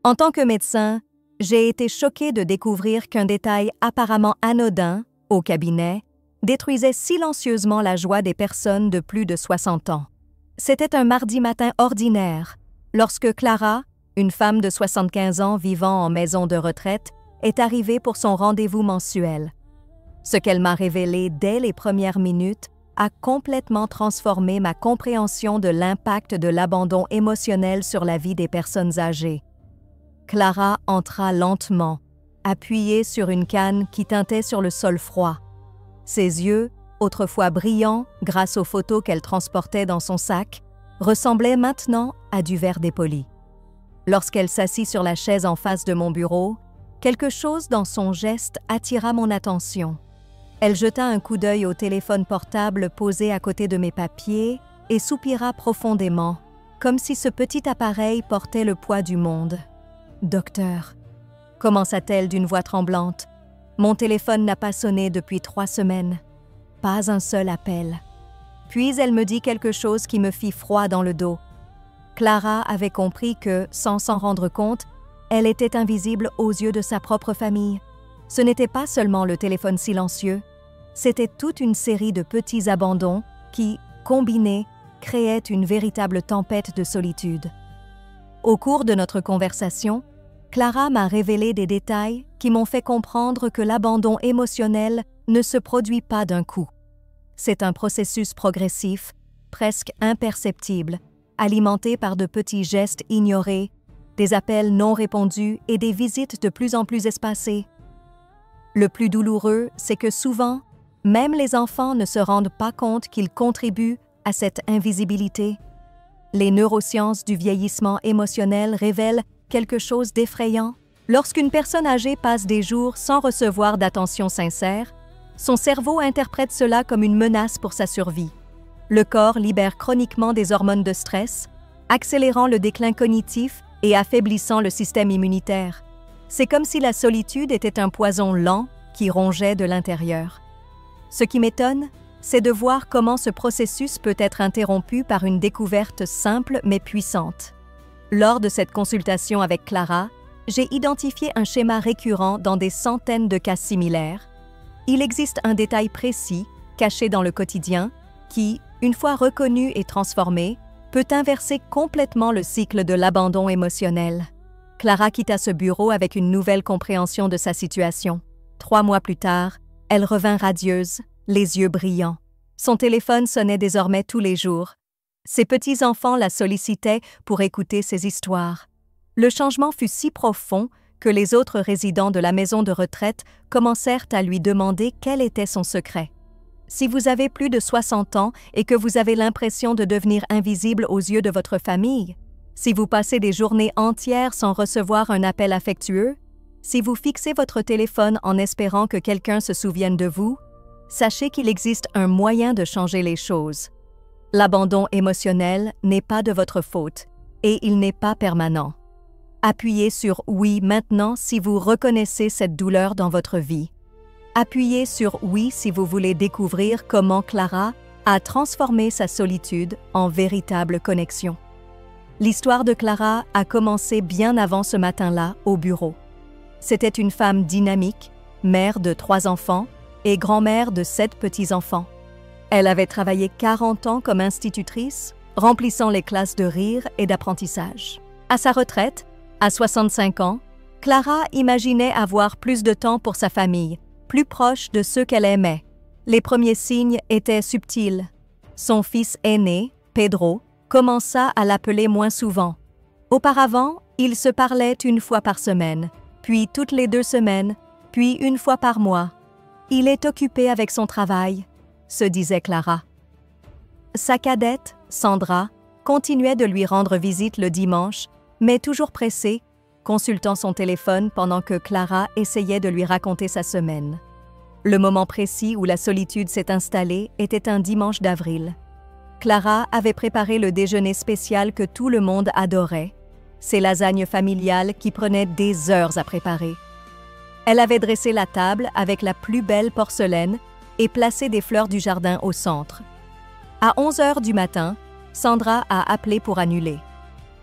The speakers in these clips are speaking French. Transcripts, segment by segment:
En tant que médecin, j'ai été choquée de découvrir qu'un détail apparemment anodin, au cabinet, détruisait silencieusement la joie des personnes de plus de 60 ans. C'était un mardi matin ordinaire, lorsque Clara, une femme de 75 ans vivant en maison de retraite, est arrivée pour son rendez-vous mensuel. Ce qu'elle m'a révélé dès les premières minutes a complètement transformé ma compréhension de l'impact de l'abandon émotionnel sur la vie des personnes âgées. Clara entra lentement, appuyée sur une canne qui tintait sur le sol froid. Ses yeux, autrefois brillants grâce aux photos qu'elle transportait dans son sac, ressemblaient maintenant à du verre dépoli. Lorsqu'elle s'assit sur la chaise en face de mon bureau, quelque chose dans son geste attira mon attention. Elle jeta un coup d'œil au téléphone portable posé à côté de mes papiers et soupira profondément, comme si ce petit appareil portait le poids du monde. « Docteur », commença-t-elle d'une voix tremblante, « mon téléphone n'a pas sonné depuis 3 semaines. Pas un seul appel. » Puis elle me dit quelque chose qui me fit froid dans le dos. Clara avait compris que, sans s'en rendre compte, elle était invisible aux yeux de sa propre famille. Ce n'était pas seulement le téléphone silencieux, c'était toute une série de petits abandons qui, combinés, créaient une véritable tempête de solitude. Au cours de notre conversation, Clara m'a révélé des détails qui m'ont fait comprendre que l'abandon émotionnel ne se produit pas d'un coup. C'est un processus progressif, presque imperceptible, alimenté par de petits gestes ignorés, des appels non répondus et des visites de plus en plus espacées. Le plus douloureux, c'est que souvent, même les enfants ne se rendent pas compte qu'ils contribuent à cette invisibilité. Les neurosciences du vieillissement émotionnel révèlent quelque chose d'effrayant. Lorsqu'une personne âgée passe des jours sans recevoir d'attention sincère, son cerveau interprète cela comme une menace pour sa survie. Le corps libère chroniquement des hormones de stress, accélérant le déclin cognitif et affaiblissant le système immunitaire. C'est comme si la solitude était un poison lent qui rongeait de l'intérieur. Ce qui m'étonne, c'est de voir comment ce processus peut être interrompu par une découverte simple mais puissante. Lors de cette consultation avec Clara, j'ai identifié un schéma récurrent dans des centaines de cas similaires. Il existe un détail précis, caché dans le quotidien, qui, une fois reconnu et transformé, peut inverser complètement le cycle de l'abandon émotionnel. Clara quitta ce bureau avec une nouvelle compréhension de sa situation. 3 mois plus tard, elle revint radieuse, les yeux brillants. Son téléphone sonnait désormais tous les jours. Ses petits-enfants la sollicitaient pour écouter ses histoires. Le changement fut si profond que les autres résidents de la maison de retraite commencèrent à lui demander quel était son secret. Si vous avez plus de 60 ans et que vous avez l'impression de devenir invisible aux yeux de votre famille, si vous passez des journées entières sans recevoir un appel affectueux, si vous fixez votre téléphone en espérant que quelqu'un se souvienne de vous, sachez qu'il existe un moyen de changer les choses. L'abandon émotionnel n'est pas de votre faute et il n'est pas permanent. Appuyez sur « Oui » maintenant si vous reconnaissez cette douleur dans votre vie. Appuyez sur « Oui » si vous voulez découvrir comment Clara a transformé sa solitude en véritable connexion. L'histoire de Clara a commencé bien avant ce matin-là au bureau. C'était une femme dynamique, mère de 3 enfants et grand-mère de 7 petits-enfants. Elle avait travaillé 40 ans comme institutrice, remplissant les classes de rire et d'apprentissage. À sa retraite, à 65 ans, Clara imaginait avoir plus de temps pour sa famille, plus proche de ceux qu'elle aimait. Les premiers signes étaient subtils. Son fils aîné, Pedro, commença à l'appeler moins souvent. Auparavant, ils se parlaient 1 fois par semaine, puis toutes les 2 semaines, puis 1 fois par mois. Il est occupé avec son travail, se disait Clara. Sa cadette, Sandra, continuait de lui rendre visite le dimanche, mais toujours pressée, consultant son téléphone pendant que Clara essayait de lui raconter sa semaine. Le moment précis où la solitude s'est installée était un dimanche d'avril. Clara avait préparé le déjeuner spécial que tout le monde adorait, ces lasagnes familiales qui prenaient des heures à préparer. Elle avait dressé la table avec la plus belle porcelaine et placé des fleurs du jardin au centre. À 11 heures du matin, Sandra a appelé pour annuler.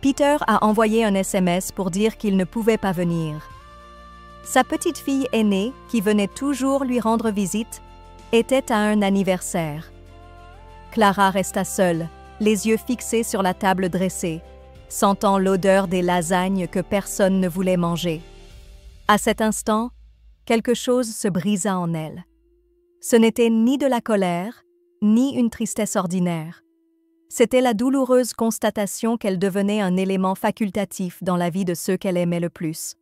Peter a envoyé un SMS pour dire qu'il ne pouvait pas venir. Sa petite fille aînée, qui venait toujours lui rendre visite, était à un anniversaire. Clara resta seule, les yeux fixés sur la table dressée, sentant l'odeur des lasagnes que personne ne voulait manger. À cet instant, quelque chose se brisa en elle. Ce n'était ni de la colère, ni une tristesse ordinaire. C'était la douloureuse constatation qu'elle devenait un élément facultatif dans la vie de ceux qu'elle aimait le plus.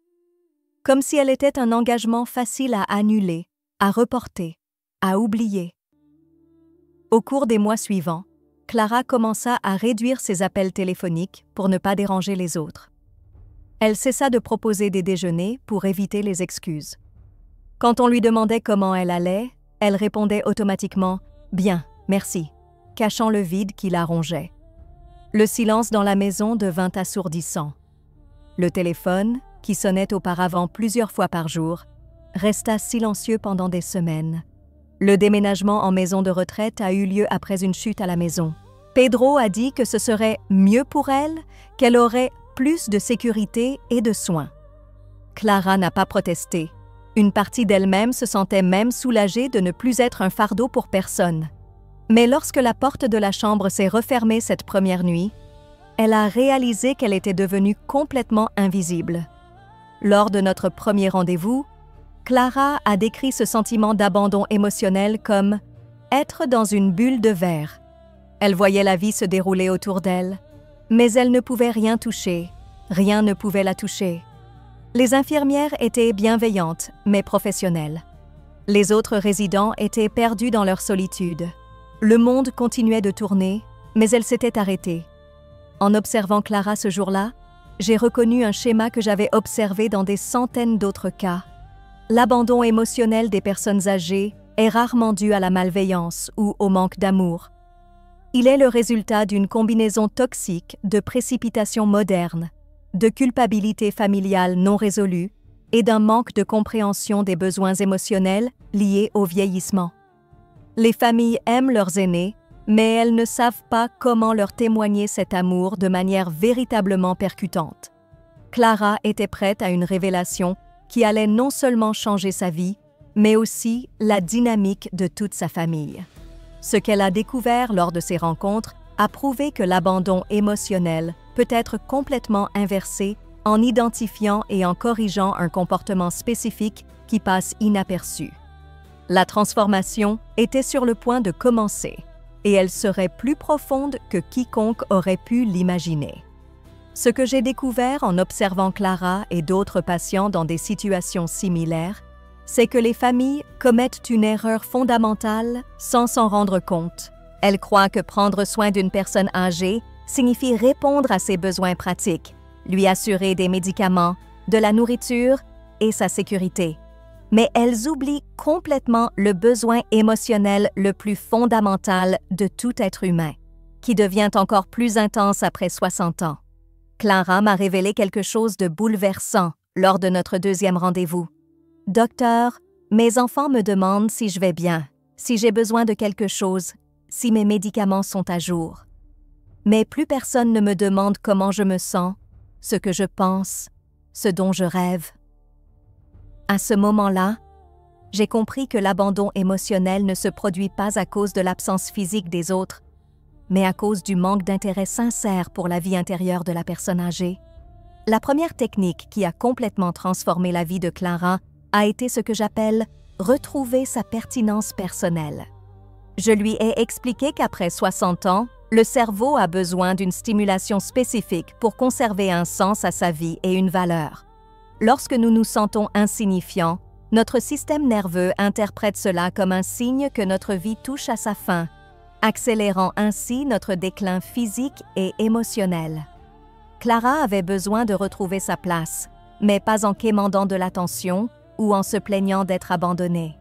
Comme si elle était un engagement facile à annuler, à reporter, à oublier. Au cours des mois suivants, Clara commença à réduire ses appels téléphoniques pour ne pas déranger les autres. Elle cessa de proposer des déjeuners pour éviter les excuses. Quand on lui demandait comment elle allait, elle répondait automatiquement « Bien, merci », cachant le vide qui la rongeait. Le silence dans la maison devint assourdissant. Le téléphone, qui sonnait auparavant plusieurs fois par jour, resta silencieux pendant des semaines. Le déménagement en maison de retraite a eu lieu après une chute à la maison. Pedro a dit que ce serait mieux pour elle, qu'elle aurait plus de sécurité et de soins. Clara n'a pas protesté. Une partie d'elle-même se sentait même soulagée de ne plus être un fardeau pour personne. Mais lorsque la porte de la chambre s'est refermée cette première nuit, elle a réalisé qu'elle était devenue complètement invisible. Lors de notre premier rendez-vous, Clara a décrit ce sentiment d'abandon émotionnel comme « être dans une bulle de verre ». Elle voyait la vie se dérouler autour d'elle, mais elle ne pouvait rien toucher, rien ne pouvait la toucher. Les infirmières étaient bienveillantes, mais professionnelles. Les autres résidents étaient perdus dans leur solitude. Le monde continuait de tourner, mais elle s'était arrêtée. En observant Clara ce jour-là, j'ai reconnu un schéma que j'avais observé dans des centaines d'autres cas. L'abandon émotionnel des personnes âgées est rarement dû à la malveillance ou au manque d'amour. Il est le résultat d'une combinaison toxique de précipitation moderne, de culpabilité familiale non résolue et d'un manque de compréhension des besoins émotionnels liés au vieillissement. Les familles aiment leurs aînés, mais elles ne savent pas comment leur témoigner cet amour de manière véritablement percutante. Clara était prête à une révélation qui allait non seulement changer sa vie, mais aussi la dynamique de toute sa famille. Ce qu'elle a découvert lors de ces rencontres a prouvé que l'abandon émotionnel peut être complètement inversé en identifiant et en corrigeant un comportement spécifique qui passe inaperçu. La transformation était sur le point de commencer, et elle serait plus profonde que quiconque aurait pu l'imaginer. Ce que j'ai découvert en observant Clara et d'autres patients dans des situations similaires, c'est que les familles commettent une erreur fondamentale sans s'en rendre compte. Elles croient que prendre soin d'une personne âgée signifie répondre à ses besoins pratiques, lui assurer des médicaments, de la nourriture et sa sécurité. Mais elles oublient complètement le besoin émotionnel le plus fondamental de tout être humain, qui devient encore plus intense après 60 ans. Clara m'a révélé quelque chose de bouleversant lors de notre deuxième rendez-vous. « Docteur, mes enfants me demandent si je vais bien, si j'ai besoin de quelque chose, si mes médicaments sont à jour. Mais plus personne ne me demande comment je me sens, ce que je pense, ce dont je rêve. » À ce moment-là, j'ai compris que l'abandon émotionnel ne se produit pas à cause de l'absence physique des autres, mais à cause du manque d'intérêt sincère pour la vie intérieure de la personne âgée. La première technique qui a complètement transformé la vie de Clara a été ce que j'appelle « retrouver sa pertinence personnelle ». Je lui ai expliqué qu'après 60 ans, le cerveau a besoin d'une stimulation spécifique pour conserver un sens à sa vie et une valeur. Lorsque nous nous sentons insignifiants, notre système nerveux interprète cela comme un signe que notre vie touche à sa fin, accélérant ainsi notre déclin physique et émotionnel. Clara avait besoin de retrouver sa place, mais pas en quémandant de l'attention ou en se plaignant d'être abandonnée.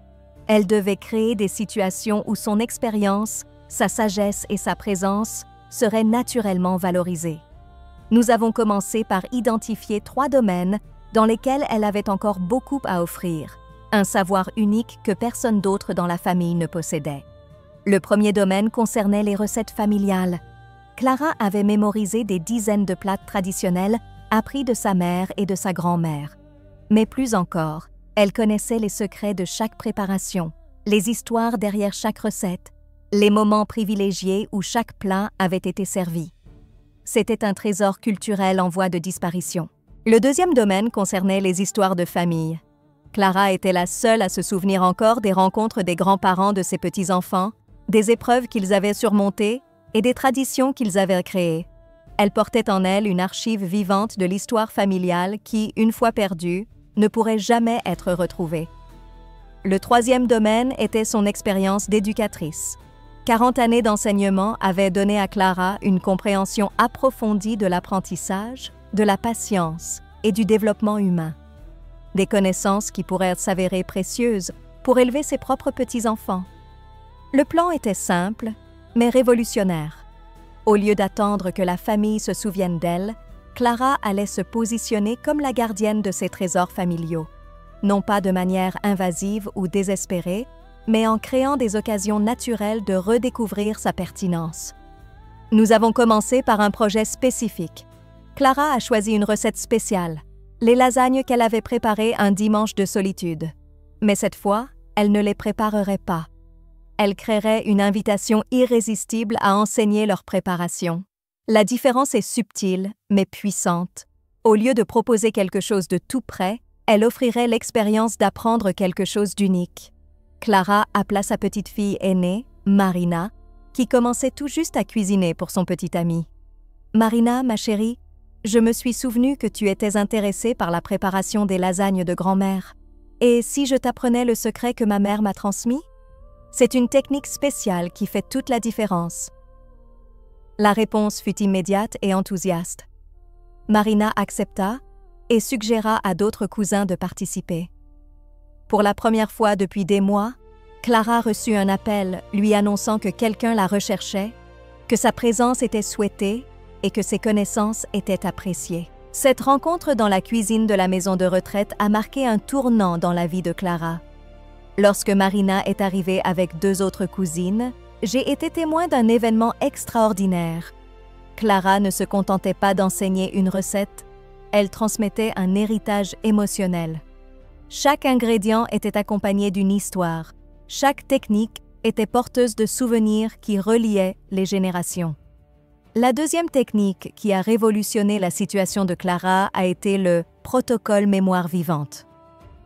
Elle devait créer des situations où son expérience, sa sagesse et sa présence seraient naturellement valorisées. Nous avons commencé par identifier 3 domaines dans lesquels elle avait encore beaucoup à offrir, un savoir unique que personne d'autre dans la famille ne possédait. Le premier domaine concernait les recettes familiales. Clara avait mémorisé des dizaines de plats traditionnels appris de sa mère et de sa grand-mère. Mais plus encore, elle connaissait les secrets de chaque préparation, les histoires derrière chaque recette, les moments privilégiés où chaque plat avait été servi. C'était un trésor culturel en voie de disparition. Le deuxième domaine concernait les histoires de famille. Clara était la seule à se souvenir encore des rencontres des grands-parents de ses petits-enfants, des épreuves qu'ils avaient surmontées et des traditions qu'ils avaient créées. Elle portait en elle une archive vivante de l'histoire familiale qui, une fois perdue, ne pourrait jamais être retrouvée. Le troisième domaine était son expérience d'éducatrice. 40 années d'enseignement avaient donné à Clara une compréhension approfondie de l'apprentissage, de la patience et du développement humain. Des connaissances qui pourraient s'avérer précieuses pour élever ses propres petits-enfants. Le plan était simple, mais révolutionnaire. Au lieu d'attendre que la famille se souvienne d'elle, Clara allait se positionner comme la gardienne de ses trésors familiaux, non pas de manière invasive ou désespérée, mais en créant des occasions naturelles de redécouvrir sa pertinence. Nous avons commencé par un projet spécifique. Clara a choisi une recette spéciale, les lasagnes qu'elle avait préparées un dimanche de solitude. Mais cette fois, elle ne les préparerait pas. Elle créerait une invitation irrésistible à enseigner leur préparation. La différence est subtile, mais puissante. Au lieu de proposer quelque chose de tout prêt, elle offrirait l'expérience d'apprendre quelque chose d'unique. Clara appela sa petite fille aînée, Marina, qui commençait tout juste à cuisiner pour son petit ami. « Marina, ma chérie, je me suis souvenue que tu étais intéressée par la préparation des lasagnes de grand-mère. Et si je t'apprenais le secret que ma mère m'a transmis? C'est une technique spéciale qui fait toute la différence. » La réponse fut immédiate et enthousiaste. Marina accepta et suggéra à d'autres cousins de participer. Pour la première fois depuis des mois, Clara reçut un appel lui annonçant que quelqu'un la recherchait, que sa présence était souhaitée et que ses connaissances étaient appréciées. Cette rencontre dans la cuisine de la maison de retraite a marqué un tournant dans la vie de Clara. Lorsque Marina est arrivée avec 2 autres cousines, j'ai été témoin d'un événement extraordinaire. Clara ne se contentait pas d'enseigner une recette, elle transmettait un héritage émotionnel. Chaque ingrédient était accompagné d'une histoire, chaque technique était porteuse de souvenirs qui reliaient les générations. La deuxième technique qui a révolutionné la situation de Clara a été le protocole mémoire vivante.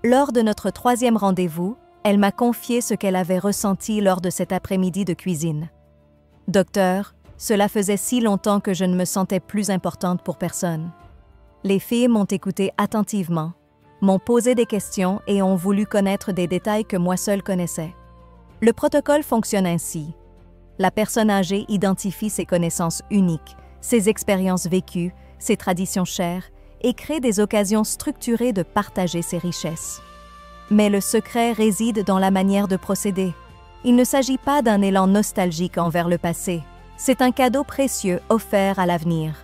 Lors de notre 3e rendez-vous, elle m'a confié ce qu'elle avait ressenti lors de cet après-midi de cuisine. « Docteur, cela faisait si longtemps que je ne me sentais plus importante pour personne. Les filles m'ont écoutée attentivement, m'ont posé des questions et ont voulu connaître des détails que moi seule connaissais. Le protocole fonctionne ainsi. La personne âgée identifie ses connaissances uniques, ses expériences vécues, ses traditions chères et crée des occasions structurées de partager ses richesses. Mais le secret réside dans la manière de procéder. Il ne s'agit pas d'un élan nostalgique envers le passé. C'est un cadeau précieux offert à l'avenir.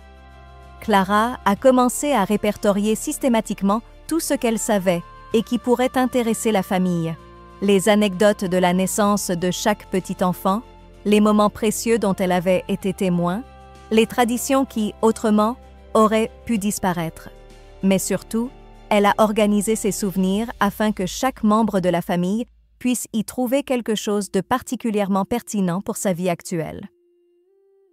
Clara a commencé à répertorier systématiquement tout ce qu'elle savait et qui pourrait intéresser la famille. Les anecdotes de la naissance de chaque petit enfant, les moments précieux dont elle avait été témoin, les traditions qui, autrement, auraient pu disparaître. Mais surtout, elle a organisé ses souvenirs afin que chaque membre de la famille puisse y trouver quelque chose de particulièrement pertinent pour sa vie actuelle.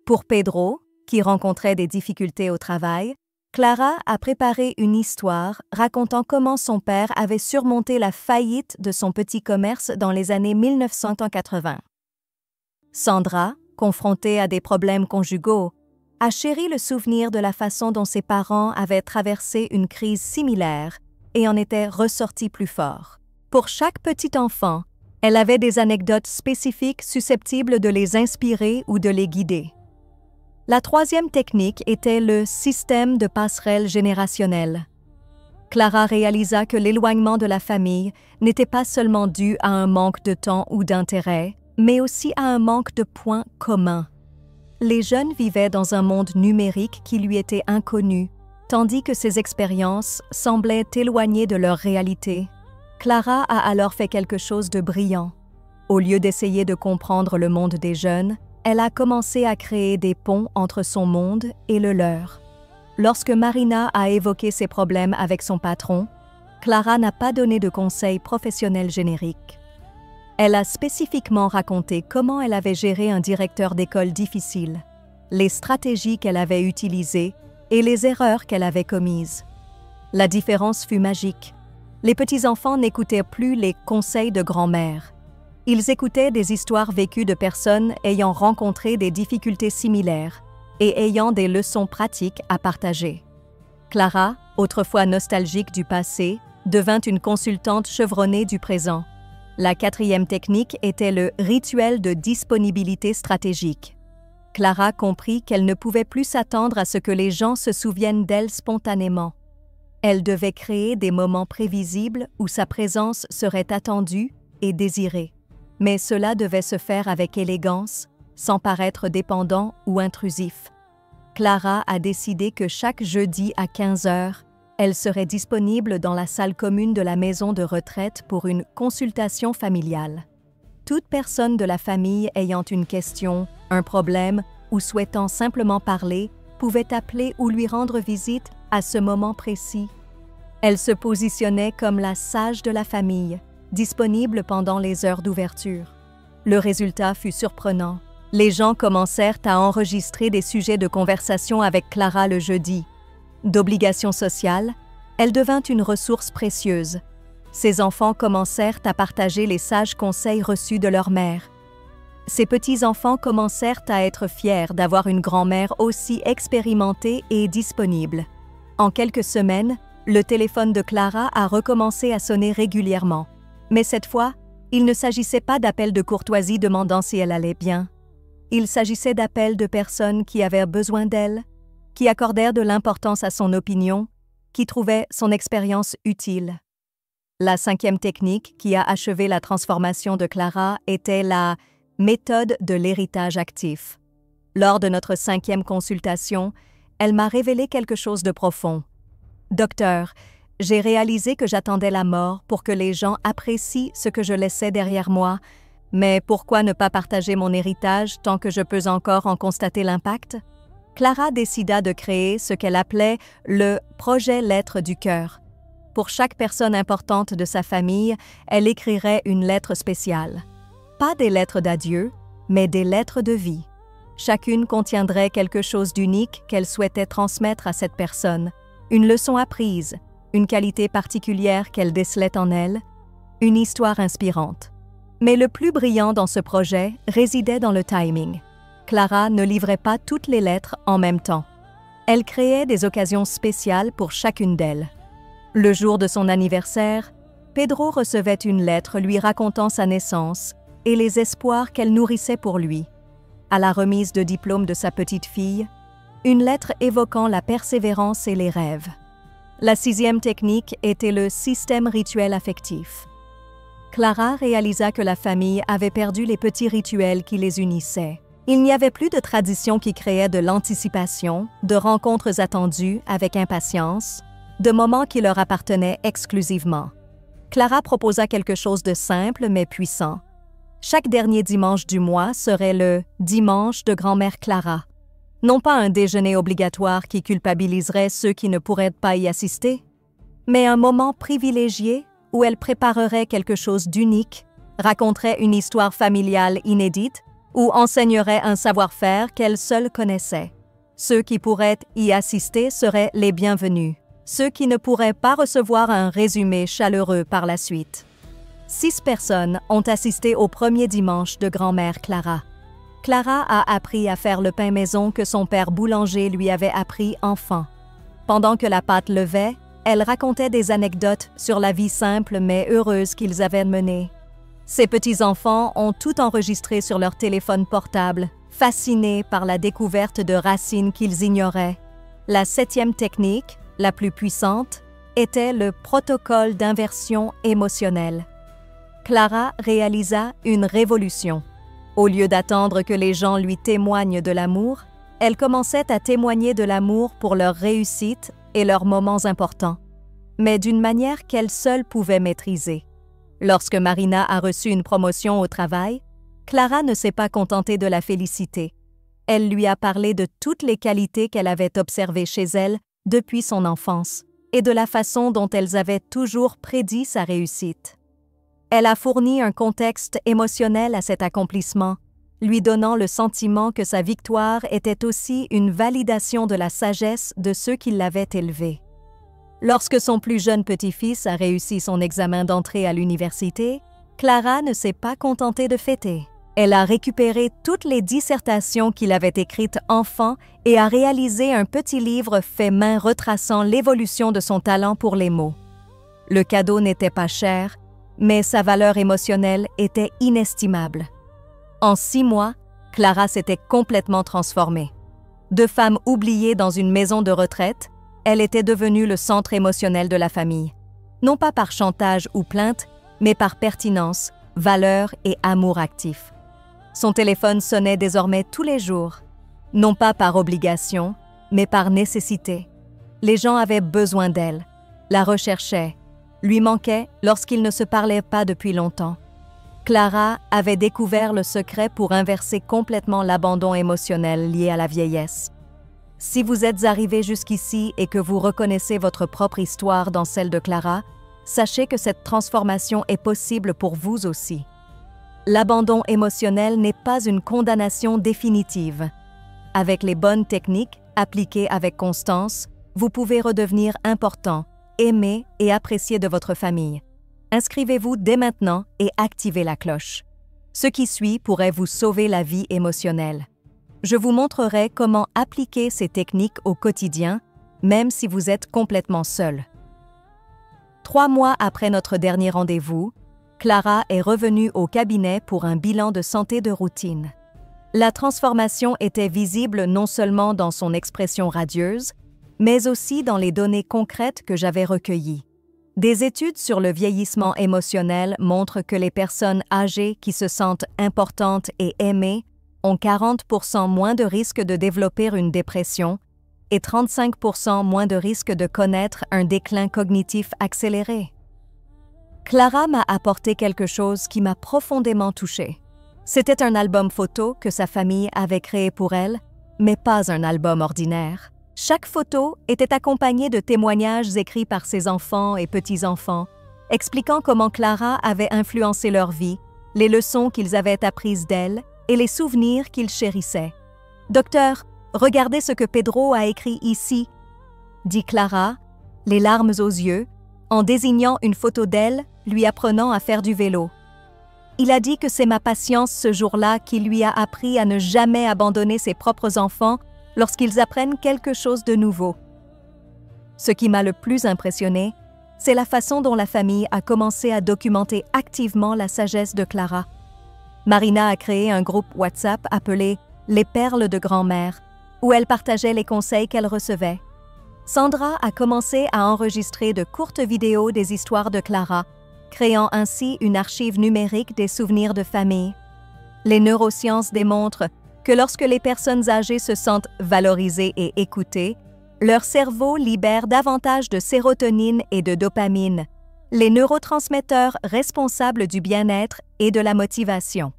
Pour Pedro, qui rencontrait des difficultés au travail, Clara a préparé une histoire racontant comment son père avait surmonté la faillite de son petit commerce dans les années 1980. Sandra, confrontée à des problèmes conjugaux, a chéri le souvenir de la façon dont ses parents avaient traversé une crise similaire et en étaient ressortis plus forts. Pour chaque petit enfant, elle avait des anecdotes spécifiques susceptibles de les inspirer ou de les guider. La 3e technique était le système de passerelle générationnelle. Clara réalisa que l'éloignement de la famille n'était pas seulement dû à un manque de temps ou d'intérêt, mais aussi à un manque de points communs. Les jeunes vivaient dans un monde numérique qui lui était inconnu, tandis que ces expériences semblaient éloignées de leur réalité. Clara a alors fait quelque chose de brillant. Au lieu d'essayer de comprendre le monde des jeunes, elle a commencé à créer des ponts entre son monde et le leur. Lorsque Marina a évoqué ses problèmes avec son patron, Clara n'a pas donné de conseils professionnels génériques. Elle a spécifiquement raconté comment elle avait géré un directeur d'école difficile, les stratégies qu'elle avait utilisées et les erreurs qu'elle avait commises. La différence fut magique. Les petits-enfants n'écoutaient plus les conseils de grand-mère. Ils écoutaient des histoires vécues de personnes ayant rencontré des difficultés similaires et ayant des leçons pratiques à partager. Clara, autrefois nostalgique du passé, devint une consultante chevronnée du présent. La 4e technique était le rituel de disponibilité stratégique. Clara comprit qu'elle ne pouvait plus s'attendre à ce que les gens se souviennent d'elle spontanément. Elle devait créer des moments prévisibles où sa présence serait attendue et désirée. Mais cela devait se faire avec élégance, sans paraître dépendant ou intrusif. Clara a décidé que chaque jeudi à 15 heures, elle serait disponible dans la salle commune de la maison de retraite pour une consultation familiale. Toute personne de la famille ayant une question, un problème ou souhaitant simplement parler pouvait appeler ou lui rendre visite à ce moment précis. Elle se positionnait comme la sage de la famille, disponible pendant les heures d'ouverture. Le résultat fut surprenant. Les gens commencèrent à enregistrer des sujets de conversation avec Clara le jeudi. D'obligation sociale, elle devint une ressource précieuse. Ses enfants commencèrent à partager les sages conseils reçus de leur mère. Ses petits-enfants commencèrent à être fiers d'avoir une grand-mère aussi expérimentée et disponible. En quelques semaines, le téléphone de Clara a recommencé à sonner régulièrement. Mais cette fois, il ne s'agissait pas d'appels de courtoisie demandant si elle allait bien. Il s'agissait d'appels de personnes qui avaient besoin d'elle, qui accordèrent de l'importance à son opinion, qui trouvaient son expérience utile. La 5e technique qui a achevé la transformation de Clara était la méthode de l'héritage actif. Lors de notre 5e consultation, elle m'a révélé quelque chose de profond. « Docteur, j'ai réalisé que j'attendais la mort pour que les gens apprécient ce que je laissais derrière moi, mais pourquoi ne pas partager mon héritage tant que je peux encore en constater l'impact? » Clara décida de créer ce qu'elle appelait le « projet lettre du cœur ». Pour chaque personne importante de sa famille, elle écrirait une lettre spéciale. Pas des lettres d'adieu, mais des lettres de vie. Chacune contiendrait quelque chose d'unique qu'elle souhaitait transmettre à cette personne, une leçon apprise, une qualité particulière qu'elle décelait en elle, une histoire inspirante. Mais le plus brillant dans ce projet résidait dans le timing. Clara ne livrait pas toutes les lettres en même temps. Elle créait des occasions spéciales pour chacune d'elles. Le jour de son anniversaire, Pedro recevait une lettre lui racontant sa naissance et les espoirs qu'elle nourrissait pour lui. À la remise de diplôme de sa petite fille, une lettre évoquant la persévérance et les rêves. La 6e technique était le système rituel affectif. Clara réalisa que la famille avait perdu les petits rituels qui les unissaient. Il n'y avait plus de traditions qui créaient de l'anticipation, de rencontres attendues avec impatience, de moments qui leur appartenaient exclusivement. Clara proposa quelque chose de simple mais puissant. Chaque dernier dimanche du mois serait le « dimanche de grand-mère Clara ». Non pas un déjeuner obligatoire qui culpabiliserait ceux qui ne pourraient pas y assister, mais un moment privilégié où elle préparerait quelque chose d'unique, raconterait une histoire familiale inédite ou enseignerait un savoir-faire qu'elle seule connaissait. Ceux qui pourraient y assister seraient les bienvenus, ceux qui ne pourraient pas recevoir un résumé chaleureux par la suite. 6 personnes ont assisté au premier dimanche de grand-mère Clara. Clara a appris à faire le pain maison que son père boulanger lui avait appris enfant. Pendant que la pâte levait, elle racontait des anecdotes sur la vie simple mais heureuse qu'ils avaient menée. Ces petits-enfants ont tout enregistré sur leur téléphone portable, fascinés par la découverte de racines qu'ils ignoraient. La 7e technique, la plus puissante, était le protocole d'inversion émotionnelle. Clara réalisa une révolution. Au lieu d'attendre que les gens lui témoignent de l'amour, elle commençait à témoigner de l'amour pour leurs réussites et leurs moments importants, mais d'une manière qu'elle seule pouvait maîtriser. Lorsque Marina a reçu une promotion au travail, Clara ne s'est pas contentée de la féliciter. Elle lui a parlé de toutes les qualités qu'elle avait observées chez elle depuis son enfance et de la façon dont elles avaient toujours prédit sa réussite. Elle a fourni un contexte émotionnel à cet accomplissement, lui donnant le sentiment que sa victoire était aussi une validation de la sagesse de ceux qui l'avaient élevée. Lorsque son plus jeune petit-fils a réussi son examen d'entrée à l'université, Clara ne s'est pas contentée de fêter. Elle a récupéré toutes les dissertations qu'il avait écrites enfant et a réalisé un petit livre fait main retraçant l'évolution de son talent pour les mots. Le cadeau n'était pas cher, mais sa valeur émotionnelle était inestimable. En 6 mois, Clara s'était complètement transformée. De femme oubliée dans une maison de retraite, elle était devenue le centre émotionnel de la famille. Non pas par chantage ou plainte, mais par pertinence, valeur et amour actif. Son téléphone sonnait désormais tous les jours, non pas par obligation, mais par nécessité. Les gens avaient besoin d'elle, la recherchaient, lui manquaient lorsqu'ils ne se parlaient pas depuis longtemps. Clara avait découvert le secret pour inverser complètement l'abandon émotionnel lié à la vieillesse. Si vous êtes arrivé jusqu'ici et que vous reconnaissez votre propre histoire dans celle de Clara, sachez que cette transformation est possible pour vous aussi. L'abandon émotionnel n'est pas une condamnation définitive. Avec les bonnes techniques, appliquées avec constance, vous pouvez redevenir important, aimé et apprécié de votre famille. Inscrivez-vous dès maintenant et activez la cloche. Ce qui suit pourrait vous sauver la vie émotionnelle. Je vous montrerai comment appliquer ces techniques au quotidien, même si vous êtes complètement seul. 3 mois après notre dernier rendez-vous, Clara est revenue au cabinet pour un bilan de santé de routine. La transformation était visible non seulement dans son expression radieuse, mais aussi dans les données concrètes que j'avais recueillies. Des études sur le vieillissement émotionnel montrent que les personnes âgées qui se sentent importantes et aimées ont 40% moins de risque de développer une dépression et 35% moins de risque de connaître un déclin cognitif accéléré. Clara m'a apporté quelque chose qui m'a profondément touchée. C'était un album photo que sa famille avait créé pour elle, mais pas un album ordinaire. Chaque photo était accompagnée de témoignages écrits par ses enfants et petits-enfants, expliquant comment Clara avait influencé leur vie, les leçons qu'ils avaient apprises d'elle et les souvenirs qu'ils chérissaient. « Docteur, regardez ce que Pedro a écrit ici », dit Clara, les larmes aux yeux, en désignant une photo d'elle lui apprenant à faire du vélo. Il a dit que c'est ma patience ce jour-là qui lui a appris à ne jamais abandonner ses propres enfants lorsqu'ils apprennent quelque chose de nouveau. Ce qui m'a le plus impressionné, c'est la façon dont la famille a commencé à documenter activement la sagesse de Clara. Marina a créé un groupe WhatsApp appelé « Les perles de grand-mère » où elle partageait les conseils qu'elle recevait. Sandra a commencé à enregistrer de courtes vidéos des histoires de Clara, créant ainsi une archive numérique des souvenirs de famille. Les neurosciences démontrent que lorsque les personnes âgées se sentent valorisées et écoutées, leur cerveau libère davantage de sérotonine et de dopamine, les neurotransmetteurs responsables du bien-être et de la motivation.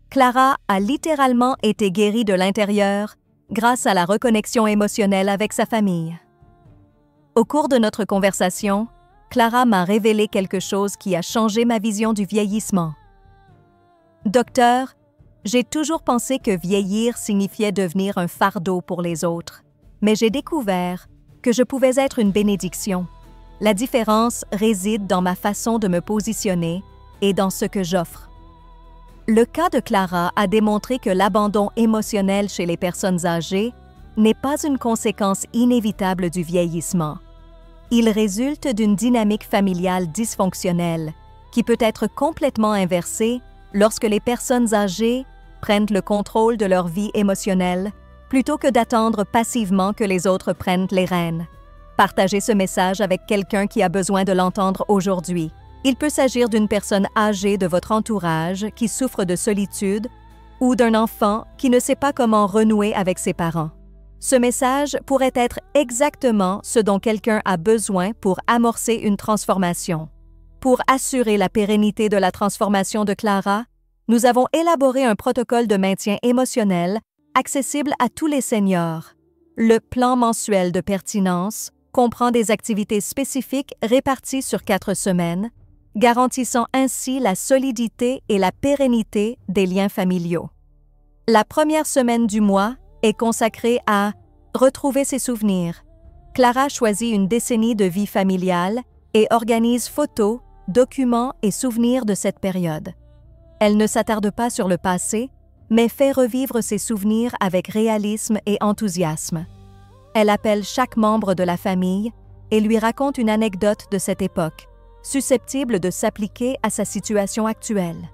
Clara a littéralement été guérie de l'intérieur grâce à la reconnexion émotionnelle avec sa famille. Au cours de notre conversation, Clara m'a révélé quelque chose qui a changé ma vision du vieillissement. « Docteur, j'ai toujours pensé que vieillir signifiait devenir un fardeau pour les autres, mais j'ai découvert que je pouvais être une bénédiction. La différence réside dans ma façon de me positionner et dans ce que j'offre. » Le cas de Clara a démontré que l'abandon émotionnel chez les personnes âgées n'est pas une conséquence inévitable du vieillissement. Il résulte d'une dynamique familiale dysfonctionnelle qui peut être complètement inversée lorsque les personnes âgées prennent le contrôle de leur vie émotionnelle plutôt que d'attendre passivement que les autres prennent les rênes. Partagez ce message avec quelqu'un qui a besoin de l'entendre aujourd'hui. Il peut s'agir d'une personne âgée de votre entourage qui souffre de solitude ou d'un enfant qui ne sait pas comment renouer avec ses parents. Ce message pourrait être exactement ce dont quelqu'un a besoin pour amorcer une transformation. Pour assurer la pérennité de la transformation de Clara, nous avons élaboré un protocole de maintien émotionnel accessible à tous les seniors. Le plan mensuel de pertinence comprend des activités spécifiques réparties sur 4 semaines, garantissant ainsi la solidité et la pérennité des liens familiaux. La première semaine du mois est consacrée à retrouver ses souvenirs. Clara choisit une décennie de vie familiale et organise photos, documents et souvenirs de cette période. Elle ne s'attarde pas sur le passé, mais fait revivre ses souvenirs avec réalisme et enthousiasme. Elle appelle chaque membre de la famille et lui raconte une anecdote de cette époque, susceptible de s'appliquer à sa situation actuelle.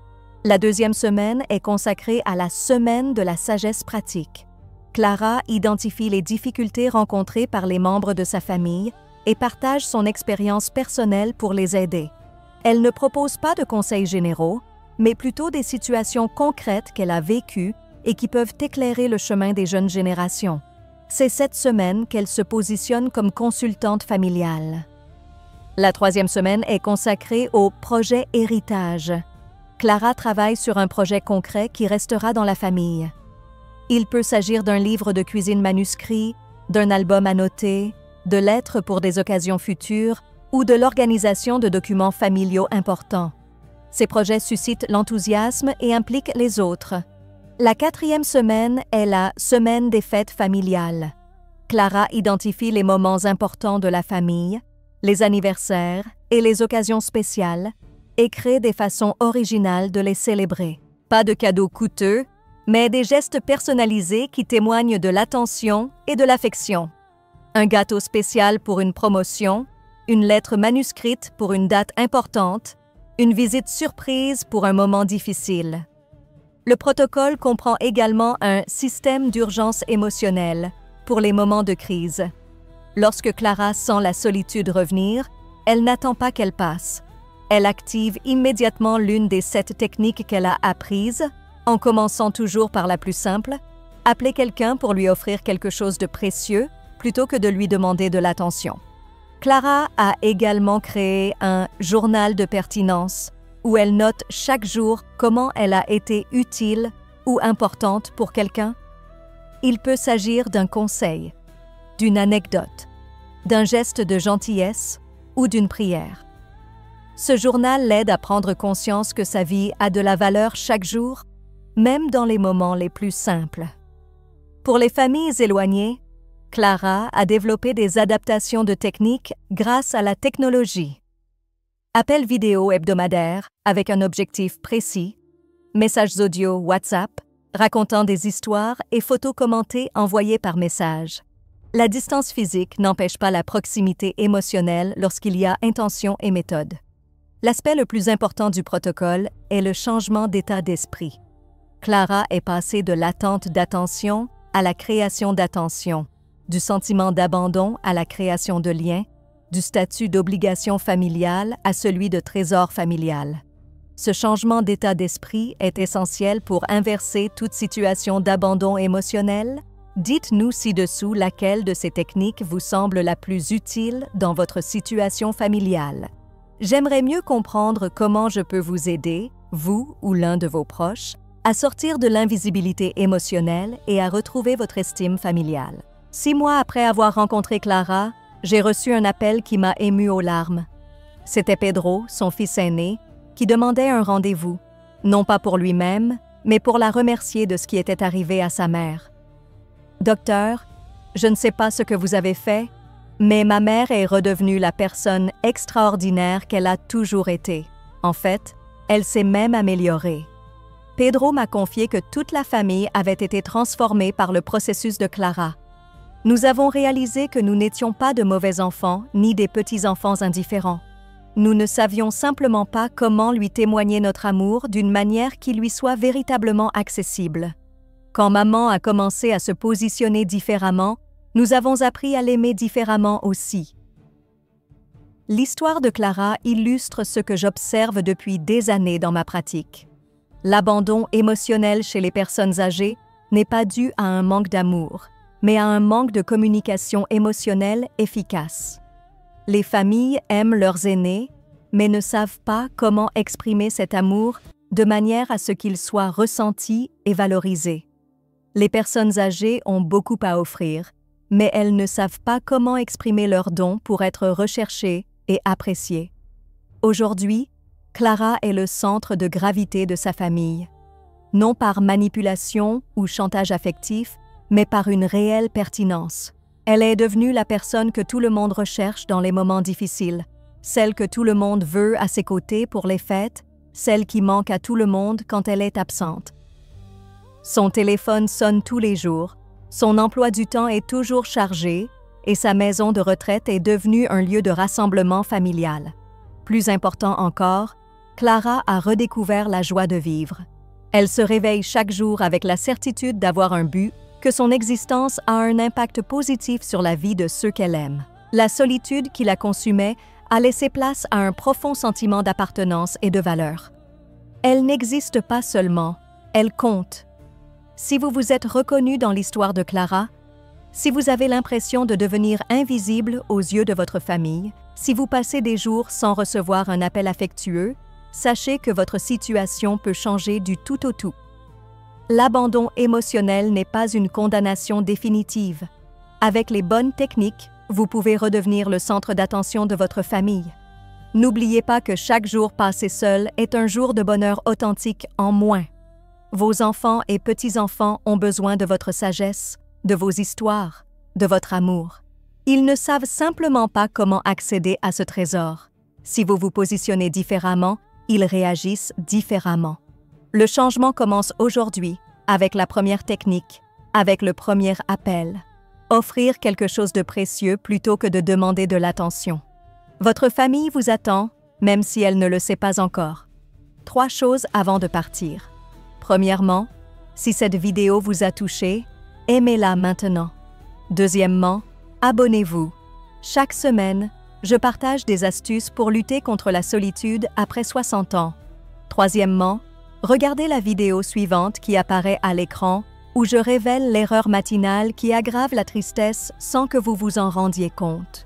La deuxième semaine est consacrée à la semaine de la sagesse pratique. Clara identifie les difficultés rencontrées par les membres de sa famille et partage son expérience personnelle pour les aider. Elle ne propose pas de conseils généraux, mais plutôt des situations concrètes qu'elle a vécues et qui peuvent éclairer le chemin des jeunes générations. C'est cette semaine qu'elle se positionne comme consultante familiale. La troisième semaine est consacrée au projet héritage. Clara travaille sur un projet concret qui restera dans la famille. Il peut s'agir d'un livre de cuisine manuscrit, d'un album annoté, de lettres pour des occasions futures ou de l'organisation de documents familiaux importants. Ces projets suscitent l'enthousiasme et impliquent les autres. La quatrième semaine est la semaine des fêtes familiales. Clara identifie les moments importants de la famille, les anniversaires et les occasions spéciales et crée des façons originales de les célébrer. Pas de cadeaux coûteux, mais des gestes personnalisés qui témoignent de l'attention et de l'affection. Un gâteau spécial pour une promotion, une lettre manuscrite pour une date importante, une visite surprise pour un moment difficile. Le protocole comprend également un système d'urgence émotionnelle pour les moments de crise. Lorsque Clara sent la solitude revenir, elle n'attend pas qu'elle passe. Elle active immédiatement l'une des 7 techniques qu'elle a apprises, en commençant toujours par la plus simple, appeler quelqu'un pour lui offrir quelque chose de précieux plutôt que de lui demander de l'attention. Clara a également créé un journal de pertinence où elle note chaque jour comment elle a été utile ou importante pour quelqu'un. Il peut s'agir d'un conseil, d'une anecdote, d'un geste de gentillesse ou d'une prière. Ce journal l'aide à prendre conscience que sa vie a de la valeur chaque jour, même dans les moments les plus simples. Pour les familles éloignées, Clara a développé des adaptations de techniques grâce à la technologie. Appels vidéo hebdomadaires avec un objectif précis, messages audio WhatsApp, racontant des histoires et photos commentées envoyées par message. La distance physique n'empêche pas la proximité émotionnelle lorsqu'il y a intention et méthode. L'aspect le plus important du protocole est le changement d'état d'esprit. Clara est passée de l'attente d'attention à la création d'attention, du sentiment d'abandon à la création de liens, du statut d'obligation familiale à celui de trésor familial. Ce changement d'état d'esprit est essentiel pour inverser toute situation d'abandon émotionnel. Dites-nous ci-dessous laquelle de ces techniques vous semble la plus utile dans votre situation familiale. J'aimerais mieux comprendre comment je peux vous aider, vous ou l'un de vos proches, à sortir de l'invisibilité émotionnelle et à retrouver votre estime familiale. 6 mois après avoir rencontré Clara, j'ai reçu un appel qui m'a émue aux larmes. C'était Pedro, son fils aîné, qui demandait un rendez-vous, non pas pour lui-même, mais pour la remercier de ce qui était arrivé à sa mère. « Docteur, je ne sais pas ce que vous avez fait, mais ma mère est redevenue la personne extraordinaire qu'elle a toujours été. En fait, elle s'est même améliorée. » Pedro m'a confié que toute la famille avait été transformée par le processus de Clara. Nous avons réalisé que nous n'étions pas de mauvais enfants ni des petits-enfants indifférents. Nous ne savions simplement pas comment lui témoigner notre amour d'une manière qui lui soit véritablement accessible. Quand maman a commencé à se positionner différemment, nous avons appris à l'aimer différemment aussi. L'histoire de Clara illustre ce que j'observe depuis des années dans ma pratique. L'abandon émotionnel chez les personnes âgées n'est pas dû à un manque d'amour, mais à un manque de communication émotionnelle efficace. Les familles aiment leurs aînés, mais ne savent pas comment exprimer cet amour de manière à ce qu'ils soient ressentis et valorisés. Les personnes âgées ont beaucoup à offrir, mais elles ne savent pas comment exprimer leurs dons pour être recherchées et appréciées. Aujourd'hui, Clara est le centre de gravité de sa famille, non par manipulation ou chantage affectif, mais par une réelle pertinence. Elle est devenue la personne que tout le monde recherche dans les moments difficiles, celle que tout le monde veut à ses côtés pour les fêtes, celle qui manque à tout le monde quand elle est absente. Son téléphone sonne tous les jours, son emploi du temps est toujours chargé et sa maison de retraite est devenue un lieu de rassemblement familial. Plus important encore, Clara a redécouvert la joie de vivre. Elle se réveille chaque jour avec la certitude d'avoir un but, que son existence a un impact positif sur la vie de ceux qu'elle aime. La solitude qui la consumait a laissé place à un profond sentiment d'appartenance et de valeur. Elle n'existe pas seulement, elle compte. Si vous vous êtes reconnu dans l'histoire de Clara, si vous avez l'impression de devenir invisible aux yeux de votre famille, si vous passez des jours sans recevoir un appel affectueux, sachez que votre situation peut changer du tout au tout. L'abandon émotionnel n'est pas une condamnation définitive. Avec les bonnes techniques, vous pouvez redevenir le centre d'attention de votre famille. N'oubliez pas que chaque jour passé seul est un jour de bonheur authentique en moins. Vos enfants et petits-enfants ont besoin de votre sagesse, de vos histoires, de votre amour. Ils ne savent simplement pas comment accéder à ce trésor. Si vous vous positionnez différemment, ils réagissent différemment. Le changement commence aujourd'hui, avec la première technique, avec le premier appel. Offrir quelque chose de précieux plutôt que de demander de l'attention. Votre famille vous attend, même si elle ne le sait pas encore. 3 choses avant de partir. Premièrement, si cette vidéo vous a touché, aimez-la maintenant. Deuxièmement, abonnez-vous. Chaque semaine, je partage des astuces pour lutter contre la solitude après 60 ans. Troisièmement, regardez la vidéo suivante qui apparaît à l'écran où je révèle l'erreur matinale qui aggrave la tristesse sans que vous vous en rendiez compte.